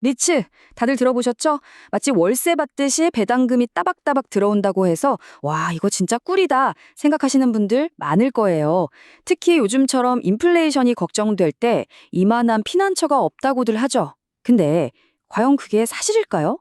리츠, 다들 들어보셨죠? 마치 월세 받듯이 배당금이 따박따박 들어온다고 해서 와, 이거 진짜 꿀이다 생각하시는 분들 많을 거예요. 특히 요즘처럼 인플레이션이 걱정될 때 이만한 피난처가 없다고들 하죠. 근데 과연 그게 사실일까요?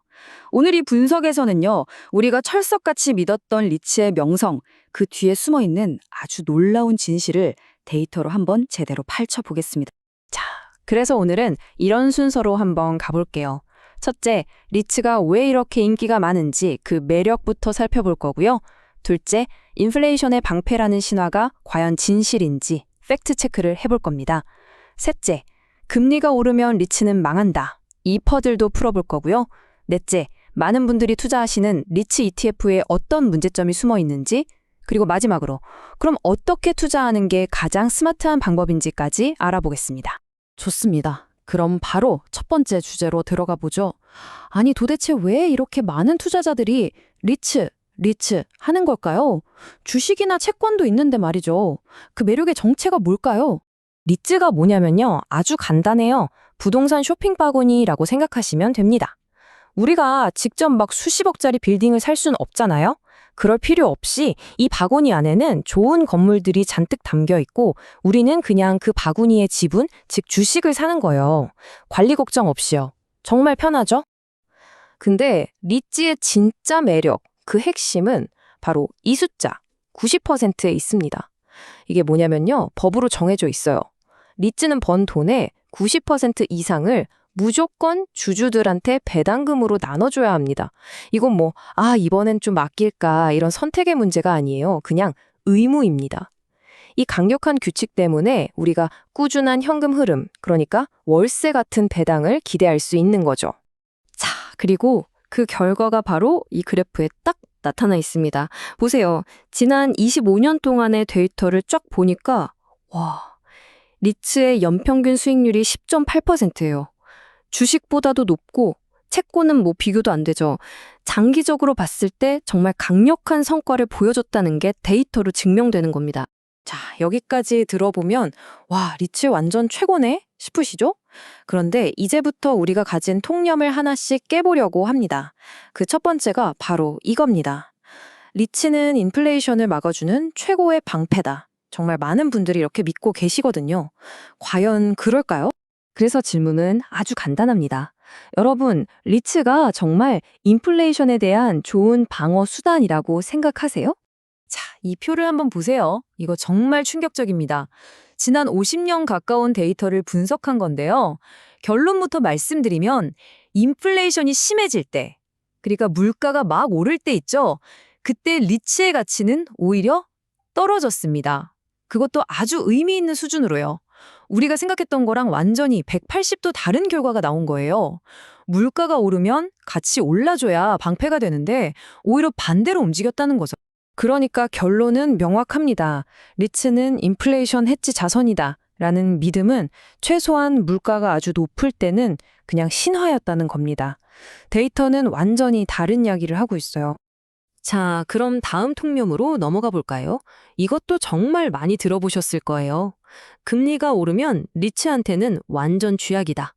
오늘 이 분석에서는요, 우리가 철석같이 믿었던 리츠의 명성, 그 뒤에 숨어 있는 아주 놀라운 진실을 데이터로 한번 제대로 파헤쳐보겠습니다. 자, 그래서 오늘은 이런 순서로 한번 가볼게요. 첫째, 리츠가 왜 이렇게 인기가 많은지 그 매력부터 살펴볼 거고요. 둘째, 인플레이션의 방패라는 신화가 과연 진실인지 팩트 체크를 해볼 겁니다. 셋째, 금리가 오르면 리츠는 망한다. 이 퍼즐도 풀어볼 거고요. 넷째, 많은 분들이 투자하시는 리츠 ETF에 어떤 문제점이 숨어 있는지, 그리고 마지막으로 그럼 어떻게 투자하는 게 가장 스마트한 방법인지까지 알아보겠습니다. 좋습니다. 그럼 바로 첫 번째 주제로 들어가 보죠. 아니 도대체 왜 이렇게 많은 투자자들이 리츠 하는 걸까요? 주식이나 채권도 있는데 말이죠. 그 매력의 정체가 뭘까요? 리츠가 뭐냐면요. 아주 간단해요. 부동산 쇼핑 바구니라고 생각하시면 됩니다. 우리가 직접 막 수십억짜리 빌딩을 살 수는 없잖아요. 그럴 필요 없이 이 바구니 안에는 좋은 건물들이 잔뜩 담겨 있고 우리는 그냥 그 바구니의 지분, 즉 주식을 사는 거예요. 관리 걱정 없이요. 정말 편하죠? 근데 리츠의 진짜 매력, 그 핵심은 바로 이 숫자, 90%에 있습니다. 이게 뭐냐면요. 법으로 정해져 있어요. 리츠는 번 돈의 90% 이상을 무조건 주주들한테 배당금으로 나눠줘야 합니다. 이건 이번엔 좀 아낄까 이런 선택의 문제가 아니에요. 그냥 의무입니다. 이 강력한 규칙 때문에 우리가 꾸준한 현금 흐름, 그러니까 월세 같은 배당을 기대할 수 있는 거죠. 자, 그리고 그 결과가 바로 이 그래프에 딱 나타나 있습니다. 보세요. 지난 25년 동안의 데이터를 쫙 보니까 리츠의 연평균 수익률이 10.8%예요. 주식보다도 높고 채권은 비교도 안 되죠. 장기적으로 봤을 때 정말 강력한 성과를 보여줬다는 게 데이터로 증명되는 겁니다. 자, 여기까지 들어보면 리츠 완전 최고네 싶으시죠? 그런데 이제부터 우리가 가진 통념을 하나씩 깨보려고 합니다. 그 첫 번째가 바로 이겁니다. 리츠는 인플레이션을 막아주는 최고의 방패다. 정말 많은 분들이 이렇게 믿고 계시거든요. 과연 그럴까요? 그래서 질문은 아주 간단합니다. 여러분, 리츠가 정말 인플레이션에 대한 좋은 방어 수단이라고 생각하세요? 자, 이 표를 한번 보세요. 이거 정말 충격적입니다. 지난 50년 가까운 데이터를 분석한 건데요. 결론부터 말씀드리면 인플레이션이 심해질 때, 그러니까 물가가 막 오를 때 있죠. 그때 리츠의 가치는 오히려 떨어졌습니다. 그것도 아주 의미 있는 수준으로요. 우리가 생각했던 거랑 완전히 180도 다른 결과가 나온 거예요. 물가가 오르면 같이 올라줘야 방패가 되는데 오히려 반대로 움직였다는 거죠. 그러니까 결론은 명확합니다. 리츠는 인플레이션 해지 자선이다 라는 믿음은 최소한 물가가 아주 높을 때는 그냥 신화였다는 겁니다. 데이터는 완전히 다른 이야기를 하고 있어요. 자, 그럼 다음 통념으로 넘어가 볼까요? 이것도 정말 많이 들어보셨을 거예요. 금리가 오르면 리츠한테는 완전 쥐약이다.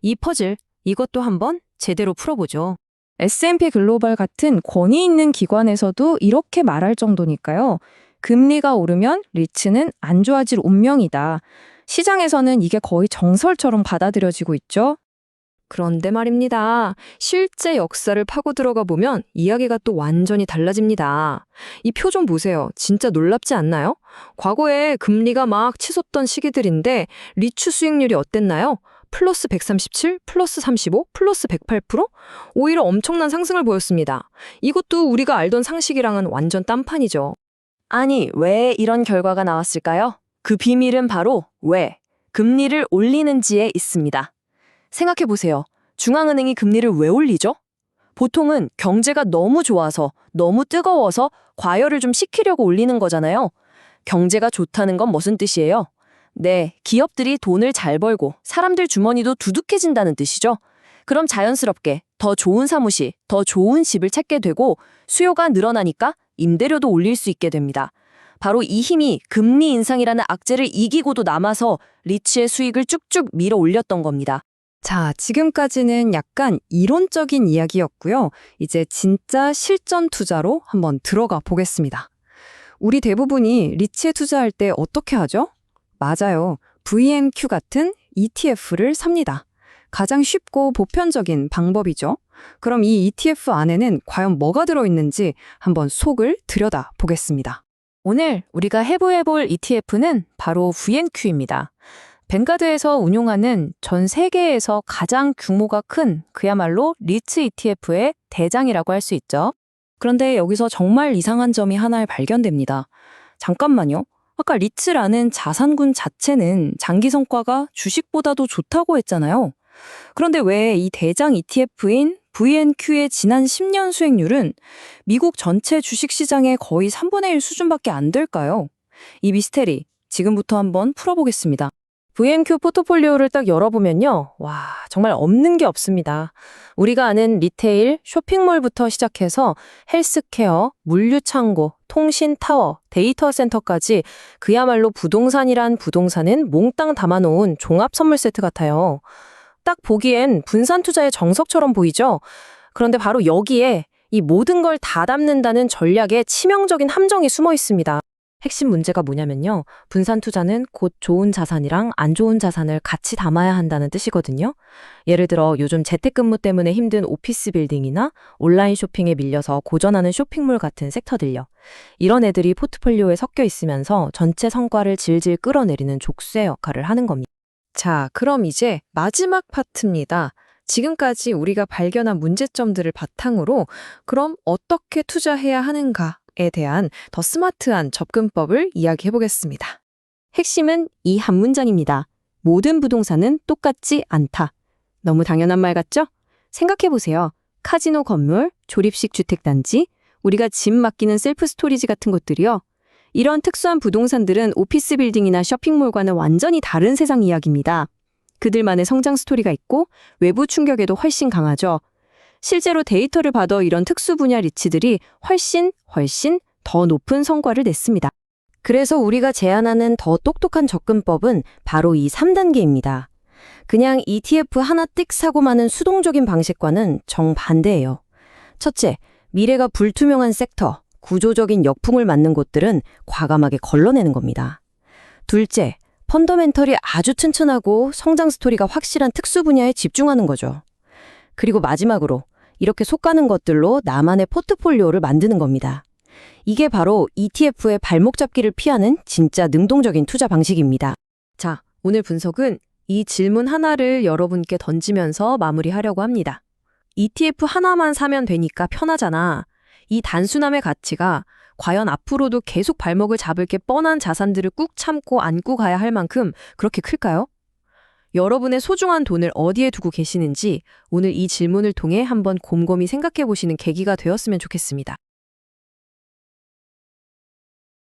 이 퍼즐, 이것도 한번 제대로 풀어보죠. S&P 글로벌 같은 권위 있는 기관에서도 이렇게 말할 정도니까요. 금리가 오르면 리츠는 안 좋아질 운명이다. 시장에서는 이게 거의 정설처럼 받아들여지고 있죠. 그런데 말입니다. 실제 역사를 파고 들어가 보면 이야기가 또 완전히 달라집니다. 이 표 좀 보세요. 진짜 놀랍지 않나요? 과거에 금리가 막 치솟던 시기들인데 리츠 수익률이 어땠나요? 플러스 137, 플러스 35, 플러스 108%? 오히려 엄청난 상승을 보였습니다. 이것도 우리가 알던 상식이랑은 완전 딴판이죠. 아니, 왜 이런 결과가 나왔을까요? 그 비밀은 바로 왜 금리를 올리는지에 있습니다. 생각해보세요. 중앙은행이 금리를 왜 올리죠? 보통은 경제가 너무 좋아서, 너무 뜨거워서 과열을 좀 식히려고 올리는 거잖아요. 경제가 좋다는 건 무슨 뜻이에요? 네, 기업들이 돈을 잘 벌고 사람들 주머니도 두둑해진다는 뜻이죠. 그럼 자연스럽게 더 좋은 사무실, 더 좋은 집을 찾게 되고 수요가 늘어나니까 임대료도 올릴 수 있게 됩니다. 바로 이 힘이 금리 인상이라는 악재를 이기고도 남아서 리츠의 수익을 쭉쭉 밀어 올렸던 겁니다. 자, 지금까지는 약간 이론적인 이야기였고요. 이제 진짜 실전 투자로 한번 들어가 보겠습니다. 우리 대부분이 리츠에 투자할 때 어떻게 하죠? 맞아요. VNQ 같은 ETF를 삽니다. 가장 쉽고 보편적인 방법이죠. 그럼 이 ETF 안에는 과연 뭐가 들어있는지 한번 속을 들여다 보겠습니다. 오늘 우리가 해부해볼 ETF는 바로 VNQ입니다. 뱅가드에서 운용하는 전 세계에서 가장 규모가 큰 그야말로 리츠 ETF의 대장이라고 할 수 있죠. 그런데 여기서 정말 이상한 점이 하나 발견됩니다. 잠깐만요. 아까 리츠라는 자산군 자체는 장기 성과가 주식보다도 좋다고 했잖아요. 그런데 왜 이 대장 ETF인 VNQ의 지난 10년 수익률은 미국 전체 주식시장의 거의 3분의 1 수준밖에 안 될까요? 이 미스테리 지금부터 한번 풀어보겠습니다. VNQ 포트폴리오를 딱 열어보면요. 와, 정말 없는 게 없습니다. 우리가 아는 리테일, 쇼핑몰부터 시작해서 헬스케어, 물류창고, 통신타워, 데이터 센터까지 그야말로 부동산이란 부동산은 몽땅 담아놓은 종합 선물 세트 같아요. 딱 보기엔 분산 투자의 정석처럼 보이죠? 그런데 바로 여기에 이 모든 걸 다 담는다는 전략의 치명적인 함정이 숨어 있습니다. 핵심 문제가 뭐냐면요. 분산 투자는 곧 좋은 자산이랑 안 좋은 자산을 같이 담아야 한다는 뜻이거든요. 예를 들어 요즘 재택근무 때문에 힘든 오피스 빌딩이나 온라인 쇼핑에 밀려서 고전하는 쇼핑몰 같은 섹터들요. 이런 애들이 포트폴리오에 섞여 있으면서 전체 성과를 질질 끌어내리는 족쇄 역할을 하는 겁니다. 자, 그럼 이제 마지막 파트입니다. 지금까지 우리가 발견한 문제점들을 바탕으로 그럼 어떻게 투자해야 하는가에 대한 더 스마트한 접근법을 이야기해 보겠습니다. 핵심은 이 한 문장입니다. 모든 부동산은 똑같지 않다. 너무 당연한 말 같죠? 생각해보세요. 카지노 건물, 조립식 주택단지, 우리가 집 맡기는 셀프 스토리지 같은 곳들이요. 이런 특수한 부동산들은 오피스 빌딩이나 쇼핑몰과는 완전히 다른 세상 이야기입니다. 그들만의 성장 스토리가 있고 외부 충격에도 훨씬 강하죠. 실제로 데이터를 봐도 이런 특수 분야 리츠들이 훨씬 더 높은 성과를 냈습니다. 그래서 우리가 제안하는 더 똑똑한 접근법은 바로 이 3단계입니다. 그냥 ETF 하나 띡 사고 마는 수동적인 방식과는 정반대예요. 첫째, 미래가 불투명한 섹터, 구조적인 역풍을 맞는 곳들은 과감하게 걸러내는 겁니다. 둘째, 펀더멘털이 아주 튼튼하고 성장 스토리가 확실한 특수 분야에 집중하는 거죠. 그리고 마지막으로 이렇게 속가는 것들로 나만의 포트폴리오를 만드는 겁니다. 이게 바로 ETF의 발목 잡기를 피하는 진짜 능동적인 투자 방식입니다. 자, 오늘 분석은 이 질문 하나를 여러분께 던지면서 마무리하려고 합니다. ETF 하나만 사면 되니까 편하잖아. 이 단순함의 가치가 과연 앞으로도 계속 발목을 잡을 게 뻔한 자산들을 꾹 참고 안고 가야 할 만큼 그렇게 클까요? 여러분의 소중한 돈을 어디에 두고 계시는지 오늘 이 질문을 통해 한번 곰곰이 생각해 보시는 계기가 되었으면 좋겠습니다.